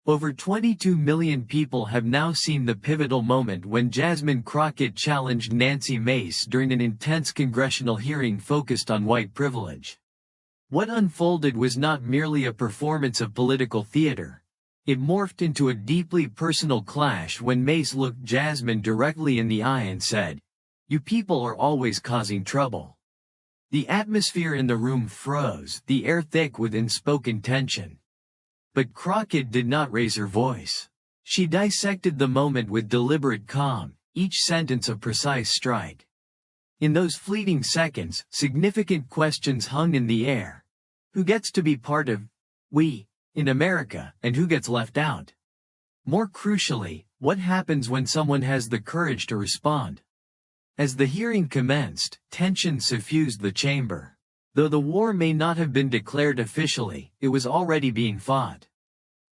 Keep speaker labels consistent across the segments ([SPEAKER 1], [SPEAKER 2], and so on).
[SPEAKER 1] Over 22 million people have now seen the pivotal moment when Jasmine Crockett challenged Nancy Mace during an intense congressional hearing focused on white privilege. What unfolded was not merely a performance of political theater. It morphed into a deeply personal clash when Mace looked Jasmine directly in the eye and said, "You people are always causing trouble." The atmosphere in the room froze, the air thick with unspoken tension. But Crockett did not raise her voice. She dissected the moment with deliberate calm, each sentence a precise strike. In those fleeting seconds, significant questions hung in the air. Who gets to be part of we in America, and who gets left out? More crucially, what happens when someone has the courage to respond? As the hearing commenced, tension suffused the chamber. Though the war may not have been declared officially, it was already being fought.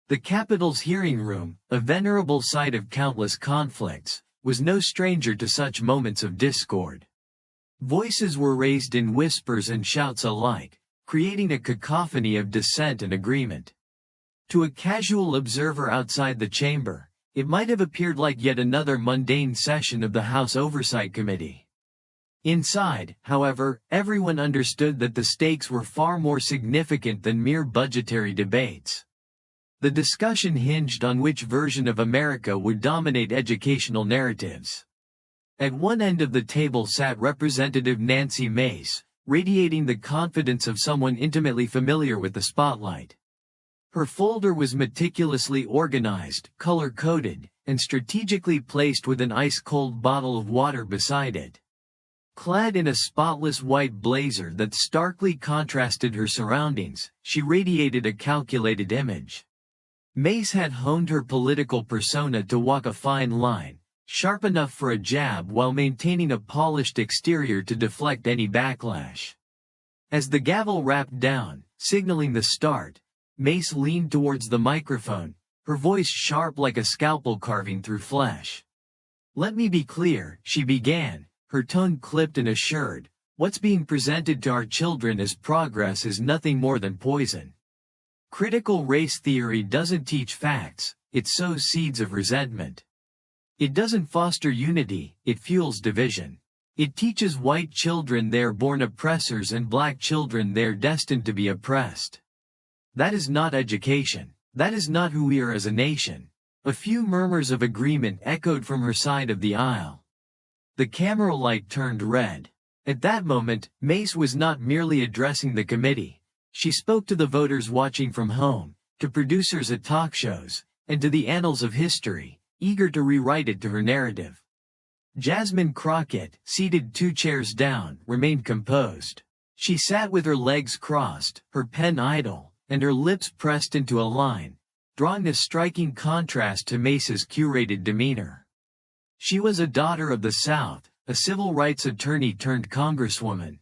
[SPEAKER 1] The Capitol's hearing room, a venerable site of countless conflicts, was no stranger to such moments of discord. Voices were raised in whispers and shouts alike, creating a cacophony of dissent and agreement. To a casual observer outside the chamber, it might have appeared like yet another mundane session of the House Oversight Committee. Inside, however, everyone understood that the stakes were far more significant than mere budgetary debates. The discussion hinged on which version of America would dominate educational narratives. At one end of the table sat Representative Nancy Mace, radiating the confidence of someone intimately familiar with the spotlight. Her folder was meticulously organized, color-coded, and strategically placed with an ice-cold bottle of water beside it. Clad in a spotless white blazer that starkly contrasted her surroundings, she radiated a calculated image. Mace had honed her political persona to walk a fine line, sharp enough for a jab while maintaining a polished exterior to deflect any backlash. As the gavel rapped down, signaling the start, Mace leaned towards the microphone, her voice sharp like a scalpel carving through flesh. "Let me be clear," she began, her tone clipped and assured, "what's being presented to our children as progress is nothing more than poison. Critical race theory doesn't teach facts, it sows seeds of resentment. It doesn't foster unity, it fuels division. It teaches white children they're born oppressors and black children they're destined to be oppressed. That is not education. That is not who we are as a nation." A few murmurs of agreement echoed from her side of the aisle. The camera light turned red. At that moment, Mace was not merely addressing the committee. She spoke to the voters watching from home, to producers at talk shows, and to the annals of history, eager to rewrite it to her narrative. Jasmine Crockett, seated 2 chairs down, remained composed. She sat with her legs crossed, her pen idle, and her lips pressed into a line, drawing a striking contrast to Mace's curated demeanor. She was a daughter of the South, a civil rights attorney turned congresswoman.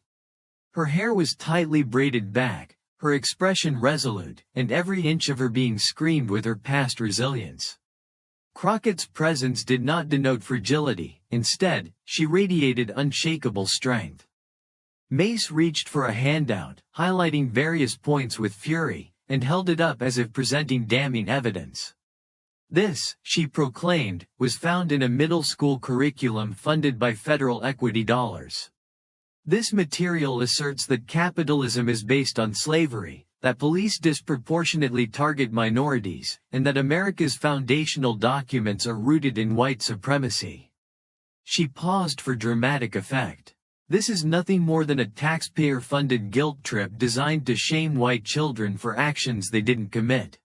[SPEAKER 1] Her hair was tightly braided back, her expression resolute, and every inch of her being screamed with her past resilience. Crockett's presence did not denote fragility, instead, she radiated unshakable strength. Mace reached for a handout, highlighting various points with fury, and held it up as if presenting damning evidence. This, she proclaimed, was found in a middle school curriculum funded by federal equity dollars. This material asserts that capitalism is based on slavery, that police disproportionately target minorities, and that America's foundational documents are rooted in white supremacy. She paused for dramatic effect. This is nothing more than a taxpayer-funded guilt trip designed to shame white children for actions they didn't commit.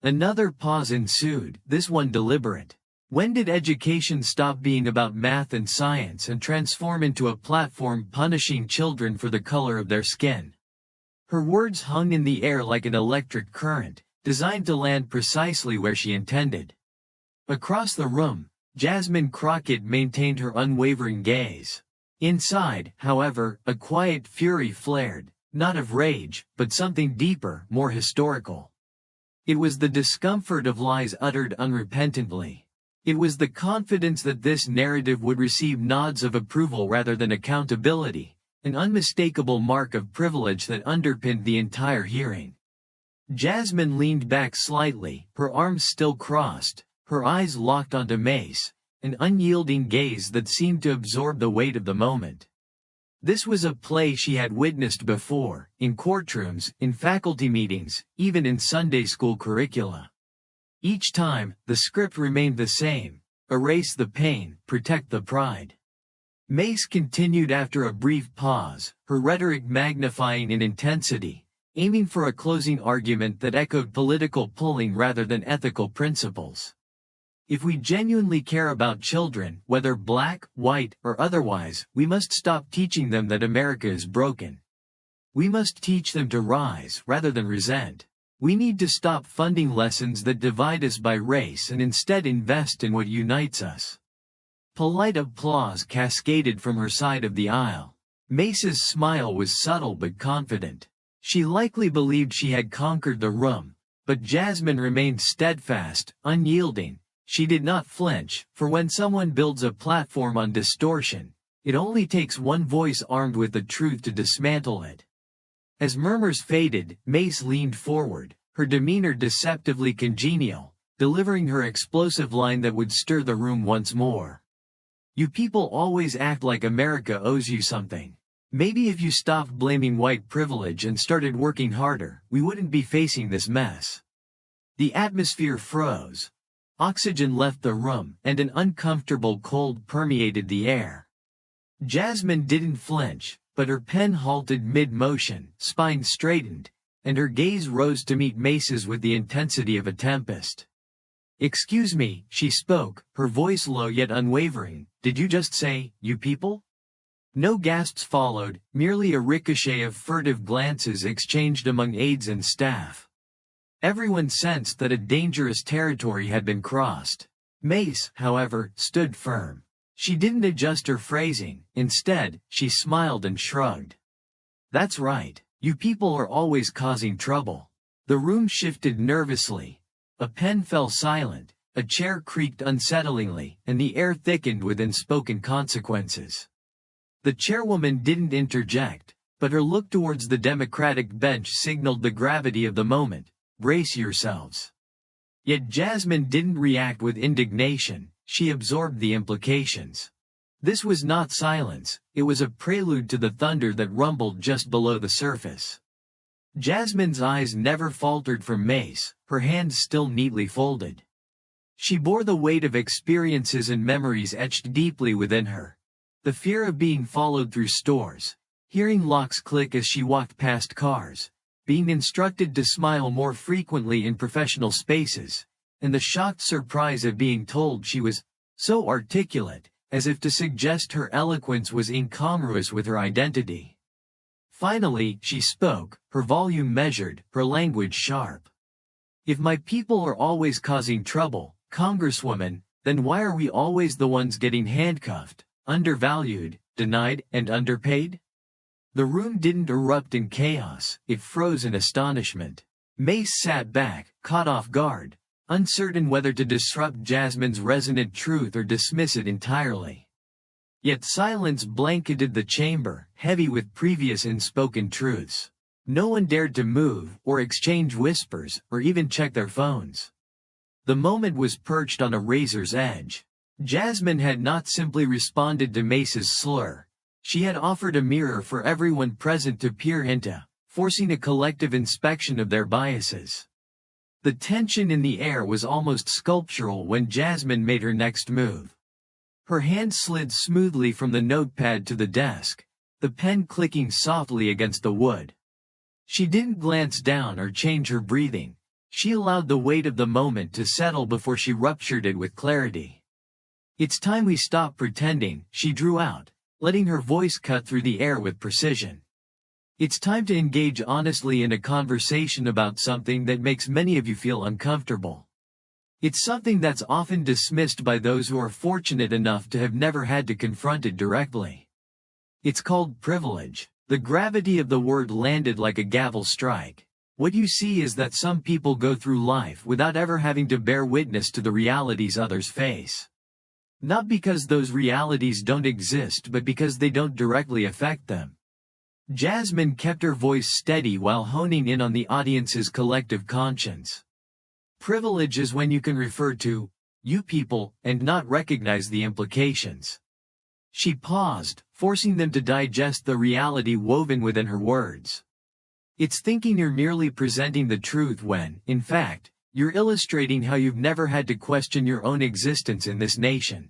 [SPEAKER 1] Another pause ensued, this one deliberate. When did education stop being about math and science and transform into a platform punishing children for the color of their skin? Her words hung in the air like an electric current, designed to land precisely where she intended. Across the room, Jasmine Crockett maintained her unwavering gaze. Inside, however, a quiet fury flared, not of rage, but something deeper, more historical. It was the discomfort of lies uttered unrepentantly. It was the confidence that this narrative would receive nods of approval rather than accountability, an unmistakable mark of privilege that underpinned the entire hearing. Jasmine leaned back slightly, her arms still crossed, her eyes locked onto Mace, an unyielding gaze that seemed to absorb the weight of the moment. This was a play she had witnessed before, in courtrooms, in faculty meetings, even in Sunday school curricula. Each time, the script remained the same: erase the pain, protect the pride. Mace continued after a brief pause, her rhetoric magnifying in intensity, aiming for a closing argument that echoed political pulling rather than ethical principles. If we genuinely care about children, whether black, white, or otherwise, we must stop teaching them that America is broken. We must teach them to rise rather than resent. We need to stop funding lessons that divide us by race and instead invest in what unites us. Polite applause cascaded from her side of the aisle. Mace's smile was subtle but confident. She likely believed she had conquered the room, but Jasmine remained steadfast, unyielding. She did not flinch, for when someone builds a platform on distortion, it only takes one voice armed with the truth to dismantle it. As murmurs faded, Mace leaned forward, her demeanor deceptively congenial, delivering her explosive line that would stir the room once more. You people always act like America owes you something. Maybe if you stopped blaming white privilege and started working harder, we wouldn't be facing this mess. The atmosphere froze. Oxygen left the room, and an uncomfortable cold permeated the air. Jasmine didn't flinch, but her pen halted mid-motion, spine straightened, and her gaze rose to meet Mace's with the intensity of a tempest. "Excuse me," she spoke, her voice low yet unwavering, "did you just say, you people?" No gasps followed, merely a ricochet of furtive glances exchanged among aides and staff. Everyone sensed that a dangerous territory had been crossed. Mace, however, stood firm. She didn't adjust her phrasing, instead, she smiled and shrugged. "That's right. You people are always causing trouble." The room shifted nervously. A pen fell silent, a chair creaked unsettlingly, and the air thickened with unspoken consequences. The chairwoman didn't interject, but her look towards the Democratic bench signaled the gravity of the moment. "Brace yourselves." Yet Jasmine didn't react with indignation, she absorbed the implications. This was not silence, it was a prelude to the thunder that rumbled just below the surface. Jasmine's eyes never faltered from Mace, her hands still neatly folded. She bore the weight of experiences and memories etched deeply within her. The fear of being followed through stores, hearing locks click as she walked past cars, being instructed to smile more frequently in professional spaces, and the shocked surprise of being told she was so articulate, as if to suggest her eloquence was incongruous with her identity. Finally, she spoke, her volume measured, her language sharp. "If my people are always causing trouble, Congresswoman, then why are we always the ones getting handcuffed, undervalued, denied, and underpaid?" The room didn't erupt in chaos, it froze in astonishment. Mace sat back, caught off guard, uncertain whether to disrupt Jasmine's resonant truth or dismiss it entirely. Yet silence blanketed the chamber, heavy with previous unspoken truths. No one dared to move, or exchange whispers, or even check their phones. The moment was perched on a razor's edge. Jasmine had not simply responded to Mace's slur. She had offered a mirror for everyone present to peer into, forcing a collective inspection of their biases. The tension in the air was almost sculptural when Jasmine made her next move. Her hand slid smoothly from the notepad to the desk, the pen clicking softly against the wood. She didn't glance down or change her breathing. She allowed the weight of the moment to settle before she ruptured it with clarity. "It's time we stop pretending," she drew out, letting her voice cut through the air with precision. "It's time to engage honestly in a conversation about something that makes many of you feel uncomfortable. It's something that's often dismissed by those who are fortunate enough to have never had to confront it directly. It's called privilege." The gravity of the word landed like a gavel strike. What you see is that some people go through life without ever having to bear witness to the realities others face. Not because those realities don't exist, but because they don't directly affect them. Jasmine kept her voice steady while honing in on the audience's collective conscience. Privilege is when you can refer to you people and not recognize the implications. She paused, forcing them to digest the reality woven within her words. It's thinking you're merely presenting the truth when, in fact, you're illustrating how you've never had to question your own existence in this nation.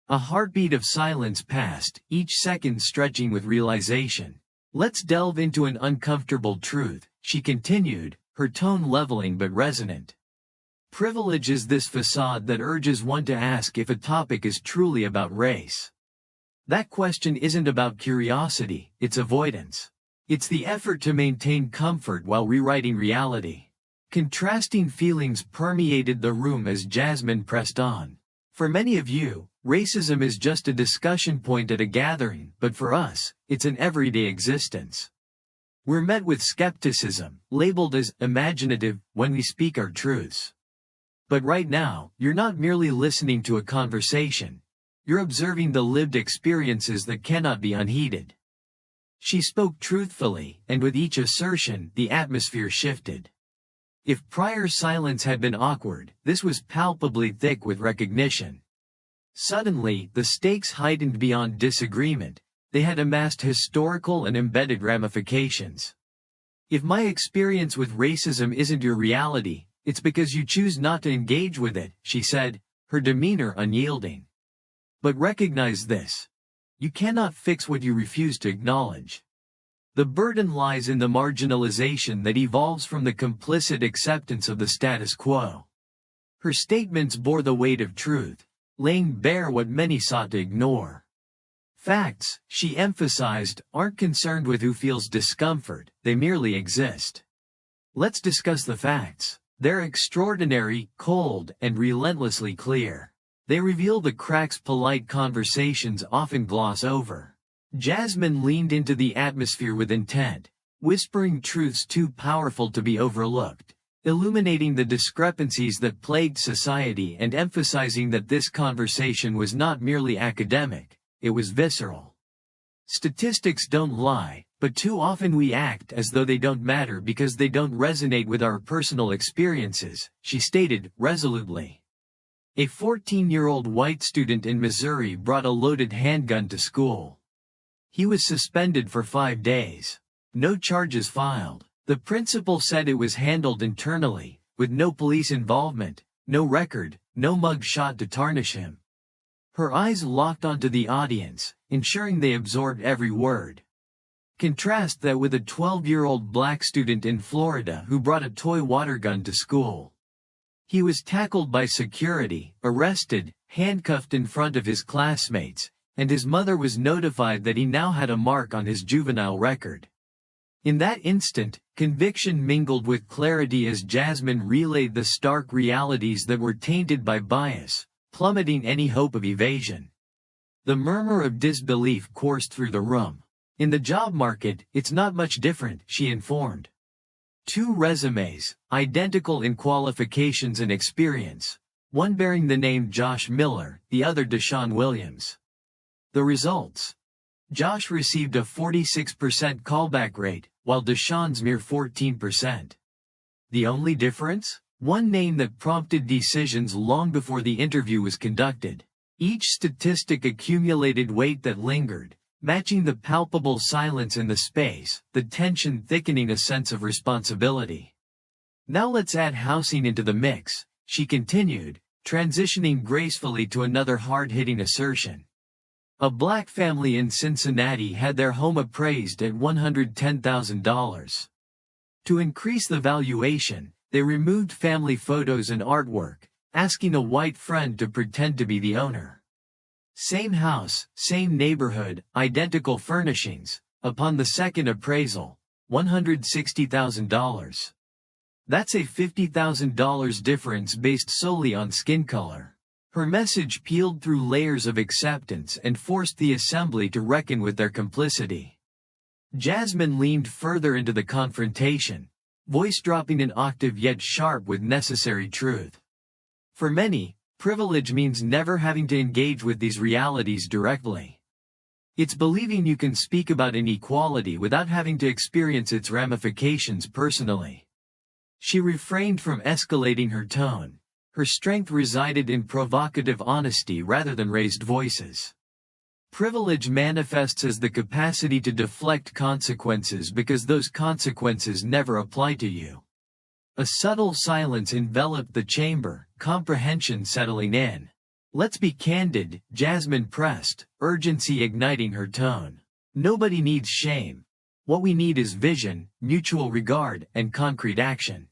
[SPEAKER 1] A heartbeat of silence passed, each second stretching with realization. Let's delve into an uncomfortable truth, she continued, her tone leveling but resonant. Privilege is this facade that urges one to ask if a topic is truly about race. That question isn't about curiosity, it's avoidance. It's the effort to maintain comfort while rewriting reality. Contrasting feelings permeated the room as Jasmine pressed on. For many of you, racism is just a discussion point at a gathering, but for us, it's an everyday existence. We're met with skepticism, labeled as imaginative, when we speak our truths. But right now, you're not merely listening to a conversation. You're observing the lived experiences that cannot be unheeded. She spoke truthfully, and with each assertion, the atmosphere shifted. If prior silence had been awkward, this was palpably thick with recognition. Suddenly, the stakes heightened beyond disagreement. They had amassed historical and embedded ramifications. If my experience with racism isn't your reality, it's because you choose not to engage with it, she said, her demeanor unyielding. But recognize this. You cannot fix what you refuse to acknowledge. The burden lies in the marginalization that evolves from the complicit acceptance of the status quo. Her statements bore the weight of truth, laying bare what many sought to ignore. Facts, she emphasized, aren't concerned with who feels discomfort, they merely exist. Let's discuss the facts. They're extraordinary, cold, and relentlessly clear. They reveal the cracks polite conversations often gloss over. Jasmine leaned into the atmosphere with intent, whispering truths too powerful to be overlooked, illuminating the discrepancies that plagued society and emphasizing that this conversation was not merely academic, it was visceral. Statistics don't lie, but too often we act as though they don't matter because they don't resonate with our personal experiences, she stated resolutely. A 14-year-old white student in Missouri brought a loaded handgun to school. He was suspended for 5 days. No charges filed. The principal said it was handled internally, with no police involvement, no record, no mug shot to tarnish him. Her eyes locked onto the audience, ensuring they absorbed every word. Contrast that with a 12-year-old black student in Florida who brought a toy water gun to school. He was tackled by security, arrested, handcuffed in front of his classmates, and his mother was notified that he now had a mark on his juvenile record. In that instant, conviction mingled with clarity as Jasmine relayed the stark realities that were tainted by bias, plummeting any hope of evasion. The murmur of disbelief coursed through the room. In the job market, it's not much different, she informed. 2 resumes, identical in qualifications and experience, one bearing the name Josh Miller, the other Deshaun Williams. The results. Josh received a 46% callback rate, while Deshaun's mere 14%. The only difference? One name that prompted decisions long before the interview was conducted. Each statistic accumulated weight that lingered, matching the palpable silence in the space, the tension thickening a sense of responsibility. Now let's add housing into the mix, she continued, transitioning gracefully to another hard-hitting assertion. A black family in Cincinnati had their home appraised at $110,000. To increase the valuation, they removed family photos and artwork, asking a white friend to pretend to be the owner. Same house, same neighborhood, identical furnishings. Upon the second appraisal, $160,000. That's a $50,000 difference based solely on skin color. Her message peeled through layers of acceptance and forced the assembly to reckon with their complicity. Jasmine leaned further into the confrontation, voice dropping an octave yet sharp with necessary truth. For many, privilege means never having to engage with these realities directly. It's believing you can speak about inequality without having to experience its ramifications personally. She refrained from escalating her tone. Her strength resided in provocative honesty rather than raised voices. Privilege manifests as the capacity to deflect consequences because those consequences never apply to you. A subtle silence enveloped the chamber, comprehension settling in. "Let's be candid," Jasmine pressed, urgency igniting her tone. "Nobody needs shame. What we need is vision, mutual regard, and concrete action.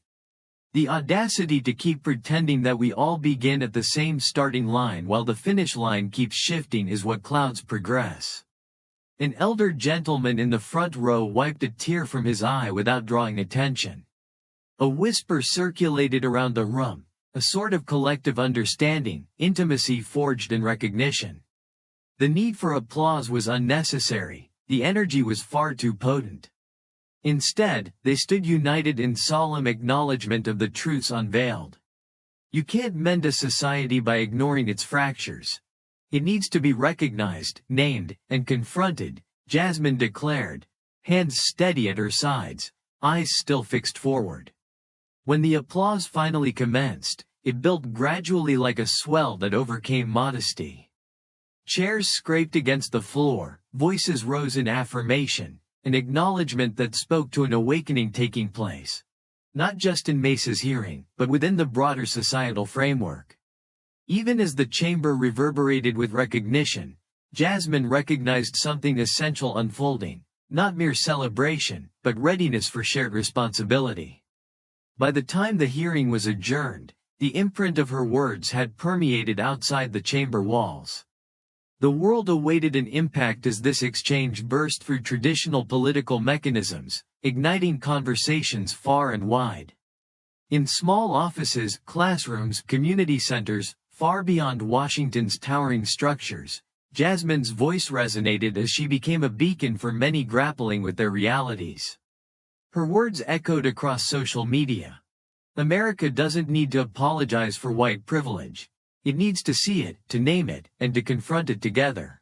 [SPEAKER 1] The audacity to keep pretending that we all begin at the same starting line while the finish line keeps shifting is what clouds progress." An elder gentleman in the front row wiped a tear from his eye without drawing attention. A whisper circulated around the room, a sort of collective understanding, intimacy forged in recognition. The need for applause was unnecessary, the energy was far too potent. Instead, they stood united in solemn acknowledgement of the truths unveiled. You can't mend a society by ignoring its fractures. It needs to be recognized, named, and confronted, Jasmine declared, hands steady at her sides, eyes still fixed forward. When the applause finally commenced, it built gradually like a swell that overcame modesty. Chairs scraped against the floor, voices rose in affirmation, an acknowledgement that spoke to an awakening taking place. Not just in Mace's hearing, but within the broader societal framework. Even as the chamber reverberated with recognition, Jasmine recognized something essential unfolding, not mere celebration, but readiness for shared responsibility. By the time the hearing was adjourned, the imprint of her words had permeated outside the chamber walls. The world awaited an impact as this exchange burst through traditional political mechanisms, igniting conversations far and wide. In small offices, classrooms, community centers, far beyond Washington's towering structures, Jasmine's voice resonated as she became a beacon for many grappling with their realities. Her words echoed across social media. America doesn't need to apologize for white privilege. It needs to see it, to name it, and to confront it together.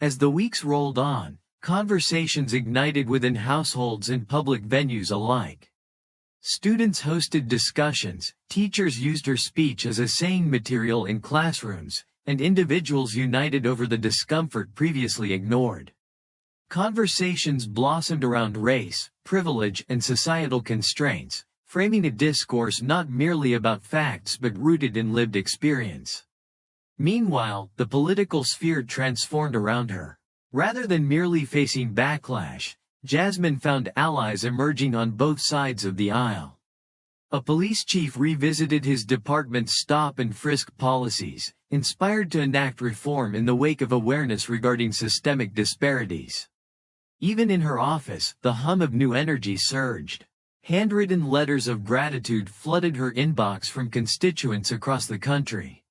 [SPEAKER 1] As the weeks rolled on, conversations ignited within households and public venues alike. Students hosted discussions, teachers used her speech as a saying material in classrooms, and individuals united over the discomfort previously ignored. Conversations blossomed around race, privilege, and societal constraints, framing a discourse not merely about facts but rooted in lived experience. Meanwhile, the political sphere transformed around her. Rather than merely facing backlash, Jasmine found allies emerging on both sides of the aisle. A police chief revisited his department's stop and frisk policies, inspired to enact reform in the wake of awareness regarding systemic disparities. Even in her office, the hum of new energy surged. Handwritten letters of gratitude flooded her inbox from constituents across the country.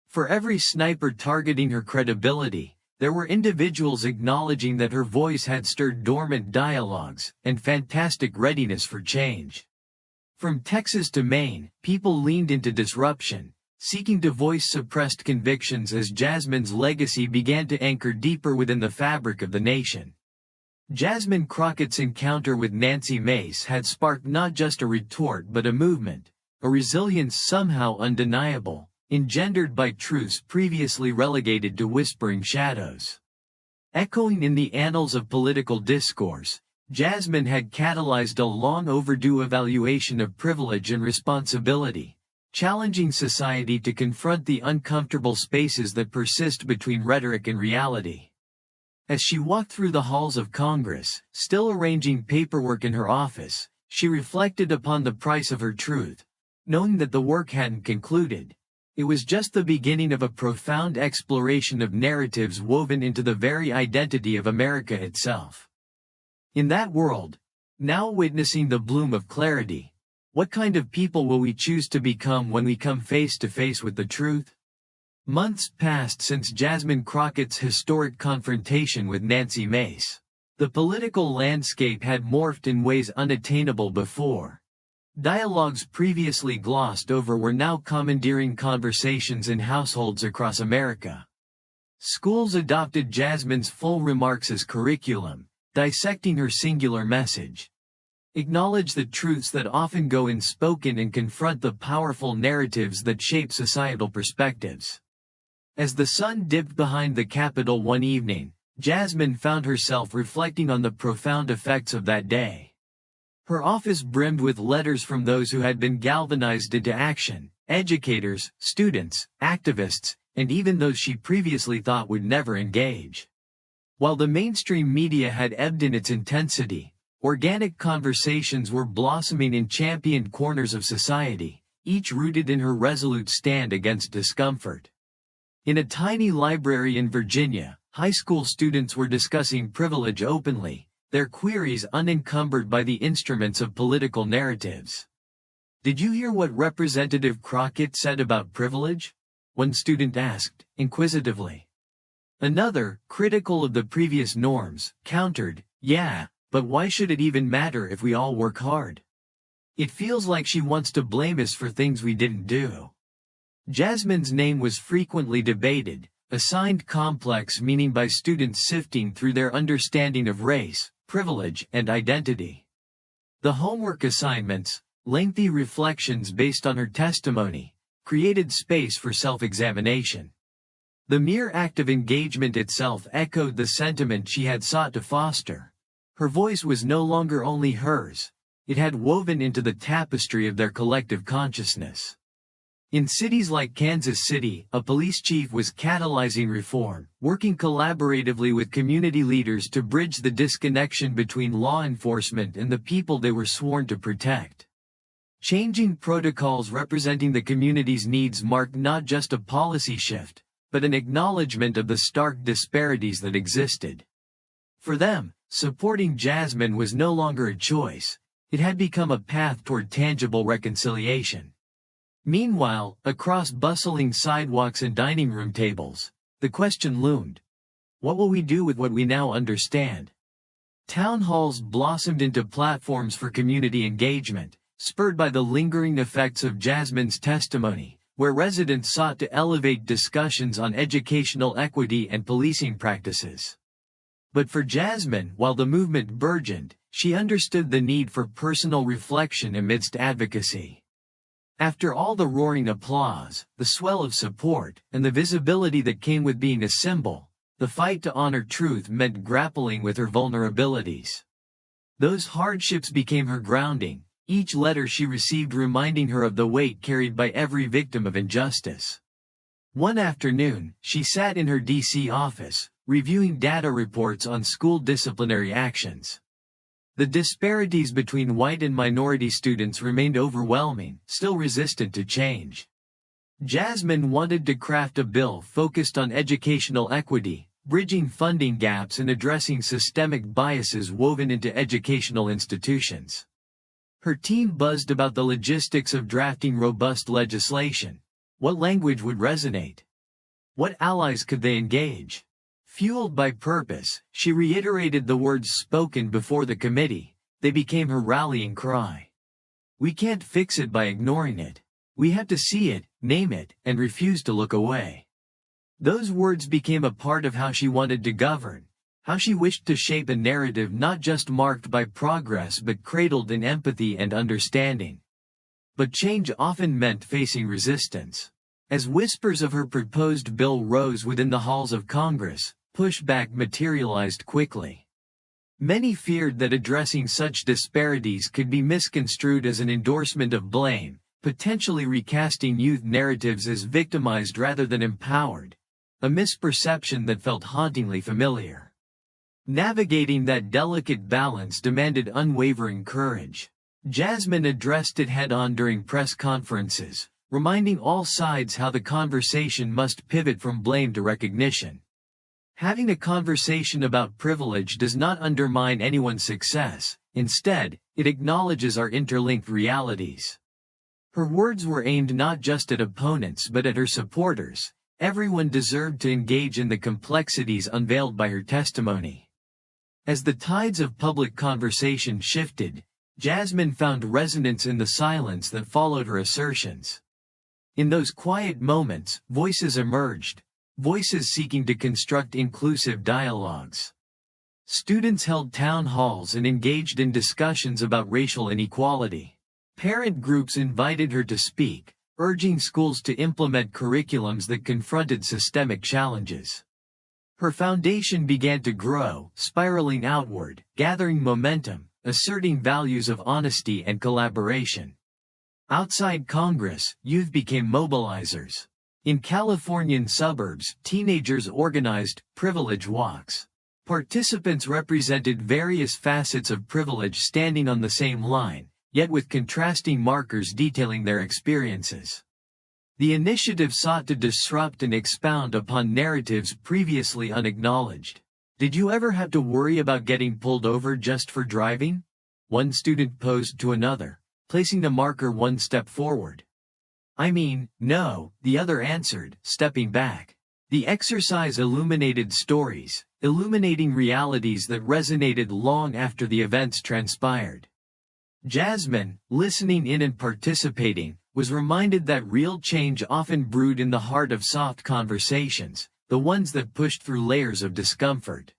[SPEAKER 1] For every sniper targeting her credibility, there were individuals acknowledging that her voice had stirred dormant dialogues and fantastic readiness for change. From Texas to Maine, people leaned into disruption, seeking to voice suppressed convictions as Jasmine's legacy began to anchor deeper within the fabric of the nation. Jasmine Crockett's encounter with Nancy Mace had sparked not just a retort but a movement, a resilience somehow undeniable, engendered by truths previously relegated to whispering shadows. Echoing in the annals of political discourse, Jasmine had catalyzed a long-overdue evaluation of privilege and responsibility, challenging society to confront the uncomfortable spaces that persist between rhetoric and reality. As she walked through the halls of Congress, still arranging paperwork in her office, she reflected upon the price of her truth, knowing that the work hadn't concluded. It was just the beginning of a profound exploration of narratives woven into the very identity of America itself. In that world, now witnessing the bloom of clarity, what kind of people will we choose to become when we come face to face with the truth? Months passed since Jasmine Crockett's historic confrontation with Nancy Mace. The political landscape had morphed in ways unattainable before. Dialogues previously glossed over were now commandeering conversations in households across America. Schools adopted Jasmine's full remarks as curriculum, dissecting her singular message. Acknowledge the truths that often go unspoken and confront the powerful narratives that shape societal perspectives. As the sun dipped behind the Capitol one evening, Jasmine found herself reflecting on the profound effects of that day. Her office brimmed with letters from those who had been galvanized into action: educators, students, activists, and even those she previously thought would never engage. While the mainstream media had ebbed in its intensity, organic conversations were blossoming in championed corners of society, each rooted in her resolute stand against discomfort. In a tiny library in Virginia, high school students were discussing privilege openly, their queries unencumbered by the instruments of political narratives. "Did you hear what Representative Crockett said about privilege?" one student asked, inquisitively. Another, critical of the previous norms, countered, "Yeah, but why should it even matter if we all work hard? It feels like she wants to blame us for things we didn't do." Jasmine's name was frequently debated, assigned complex meaning by students sifting through their understanding of race, privilege, and identity. The homework assignments, lengthy reflections based on her testimony, created space for self-examination. The mere act of engagement itself echoed the sentiment she had sought to foster. Her voice was no longer only hers, it had woven into the tapestry of their collective consciousness. In cities like Kansas City, a police chief was catalyzing reform, working collaboratively with community leaders to bridge the disconnection between law enforcement and the people they were sworn to protect. Changing protocols representing the community's needs marked not just a policy shift, but an acknowledgement of the stark disparities that existed. For them, supporting Jasmine was no longer a choice, it had become a path toward tangible reconciliation. Meanwhile, across bustling sidewalks and dining room tables, the question loomed: what will we do with what we now understand? Town halls blossomed into platforms for community engagement, spurred by the lingering effects of Jasmine's testimony, where residents sought to elevate discussions on educational equity and policing practices. But for Jasmine, while the movement burgeoned, she understood the need for personal reflection amidst advocacy. After all the roaring applause, the swell of support, and the visibility that came with being a symbol, the fight to honor truth meant grappling with her vulnerabilities. Those hardships became her grounding, each letter she received reminding her of the weight carried by every victim of injustice. One afternoon, she sat in her D.C. office, reviewing data reports on school disciplinary actions. The disparities between white and minority students remained overwhelming, still resistant to change. Jasmine wanted to craft a bill focused on educational equity, bridging funding gaps and addressing systemic biases woven into educational institutions. Her team buzzed about the logistics of drafting robust legislation. What language would resonate? What allies could they engage? Fueled by purpose, she reiterated the words spoken before the committee. They became her rallying cry. "We can't fix it by ignoring it. We have to see it, name it, and refuse to look away." Those words became a part of how she wanted to govern, how she wished to shape a narrative not just marked by progress but cradled in empathy and understanding. But change often meant facing resistance. As whispers of her proposed bill rose within the halls of Congress, pushback materialized quickly. Many feared that addressing such disparities could be misconstrued as an endorsement of blame, potentially recasting youth narratives as victimized rather than empowered, a misperception that felt hauntingly familiar. Navigating that delicate balance demanded unwavering courage. Jasmine addressed it head-on during press conferences, reminding all sides how the conversation must pivot from blame to recognition. Having a conversation about privilege does not undermine anyone's success, instead, it acknowledges our interlinked realities. Her words were aimed not just at opponents but at her supporters. Everyone deserved to engage in the complexities unveiled by her testimony. As the tides of public conversation shifted, Jasmine found resonance in the silence that followed her assertions. In those quiet moments, voices emerged, voices seeking to construct inclusive dialogues. Students held town halls and engaged in discussions about racial inequality. Parent groups invited her to speak, urging schools to implement curriculums that confronted systemic challenges. Her foundation began to grow, spiraling outward, gathering momentum, asserting values of honesty and collaboration. Outside Congress, youth became mobilizers. In Californian suburbs, teenagers organized privilege walks. Participants represented various facets of privilege standing on the same line, yet with contrasting markers detailing their experiences. The initiative sought to disrupt and expound upon narratives previously unacknowledged. Did you ever have to worry about getting pulled over just for driving? One student posed to another, placing the marker one step forward. I mean, no, the other answered, stepping back. The exercise illuminated stories, illuminating realities that resonated long after the events transpired. Jasmine, listening in and participating, was reminded that real change often brewed in the heart of soft conversations, the ones that pushed through layers of discomfort.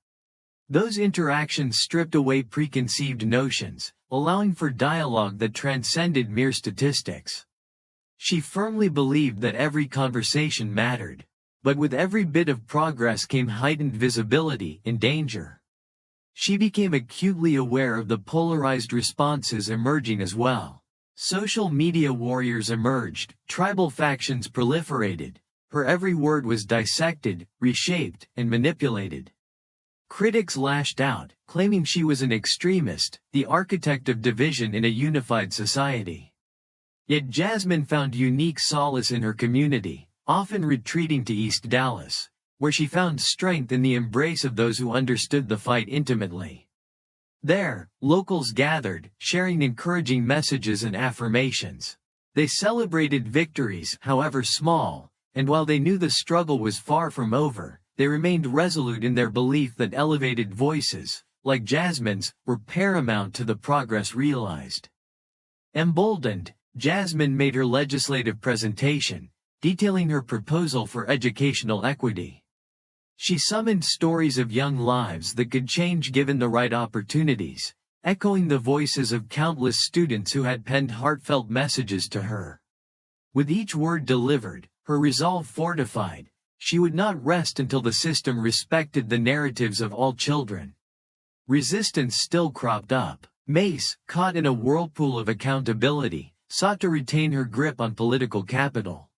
[SPEAKER 1] Those interactions stripped away preconceived notions, allowing for dialogue that transcended mere statistics. She firmly believed that every conversation mattered, but with every bit of progress came heightened visibility and danger. She became acutely aware of the polarized responses emerging as well. Social media warriors emerged, tribal factions proliferated, her every word was dissected, reshaped, and manipulated. Critics lashed out, claiming she was an extremist, the architect of division in a unified society. Yet Jasmine found unique solace in her community, often retreating to East Dallas, where she found strength in the embrace of those who understood the fight intimately. There, locals gathered, sharing encouraging messages and affirmations. They celebrated victories, however small, and while they knew the struggle was far from over, they remained resolute in their belief that elevated voices, like Jasmine's, were paramount to the progress realized. Emboldened, Jasmine made her legislative presentation, detailing her proposal for educational equity. She summoned stories of young lives that could change given the right opportunities, echoing the voices of countless students who had penned heartfelt messages to her. With each word delivered, her resolve fortified, she would not rest until the system respected the narratives of all children. Resistance still cropped up. Mace, caught in a whirlpool of accountability, sought to retain her grip on political capital.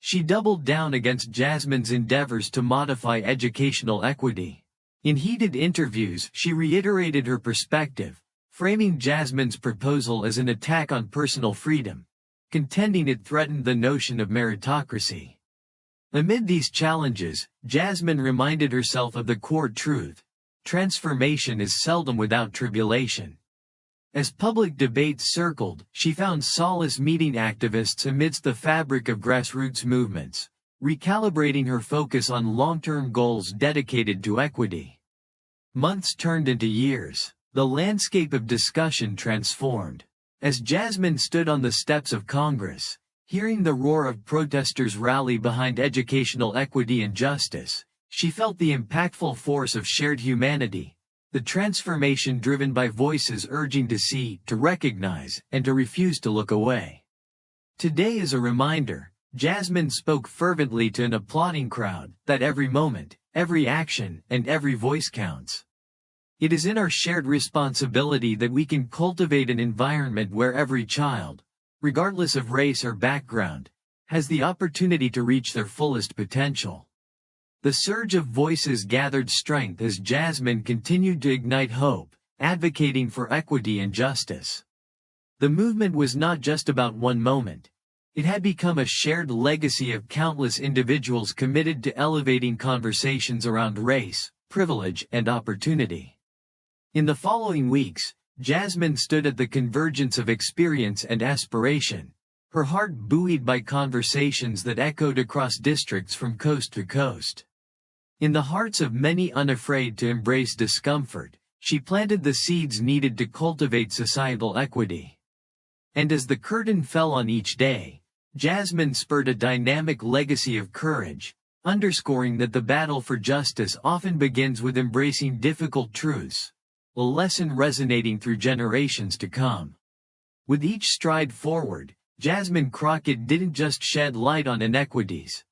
[SPEAKER 1] She doubled down against Jasmine's endeavors to modify educational equity. In heated interviews, she reiterated her perspective, framing Jasmine's proposal as an attack on personal freedom, contending it threatened the notion of meritocracy. Amid these challenges, Jasmine reminded herself of the core truth: transformation is seldom without tribulation. As public debates circled, she found solace meeting activists amidst the fabric of grassroots movements, recalibrating her focus on long-term goals dedicated to equity. Months turned into years. The landscape of discussion transformed. As Jasmine stood on the steps of Congress, hearing the roar of protesters rally behind educational equity and justice, she felt the impactful force of shared humanity. The transformation driven by voices urging to see, to recognize, and to refuse to look away. Today is a reminder, Jasmine spoke fervently to an applauding crowd, that every moment, every action, and every voice counts. It is in our shared responsibility that we can cultivate an environment where every child, regardless of race or background, has the opportunity to reach their fullest potential. The surge of voices gathered strength as Jasmine continued to ignite hope, advocating for equity and justice. The movement was not just about one moment. It had become a shared legacy of countless individuals committed to elevating conversations around race, privilege, and opportunity. In the following weeks, Jasmine stood at the convergence of experience and aspiration, her heart buoyed by conversations that echoed across districts from coast to coast. In the hearts of many unafraid to embrace discomfort, she planted the seeds needed to cultivate societal equity. And as the curtain fell on each day, Jasmine spurred a dynamic legacy of courage, underscoring that the battle for justice often begins with embracing difficult truths, a lesson resonating through generations to come. With each stride forward, Jasmine Crockett didn't just shed light on inequities.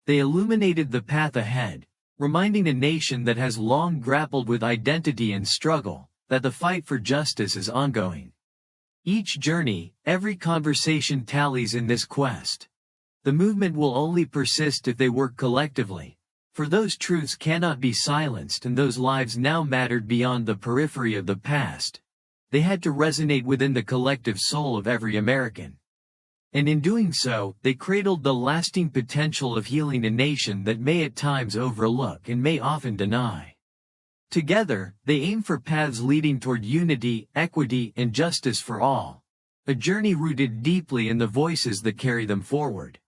[SPEAKER 1] They illuminated the path ahead, reminding a nation that has long grappled with identity and struggle, that the fight for justice is ongoing. Each journey, every conversation tallies in this quest. The movement will only persist if they work collectively, for those truths cannot be silenced and those lives now mattered beyond the periphery of the past. They had to resonate within the collective soul of every American. And in doing so, they cradled the lasting potential of healing a nation that may at times overlook and may often deny. Together, they aim for paths leading toward unity, equity, and justice for all. A journey rooted deeply in the voices that carry them forward.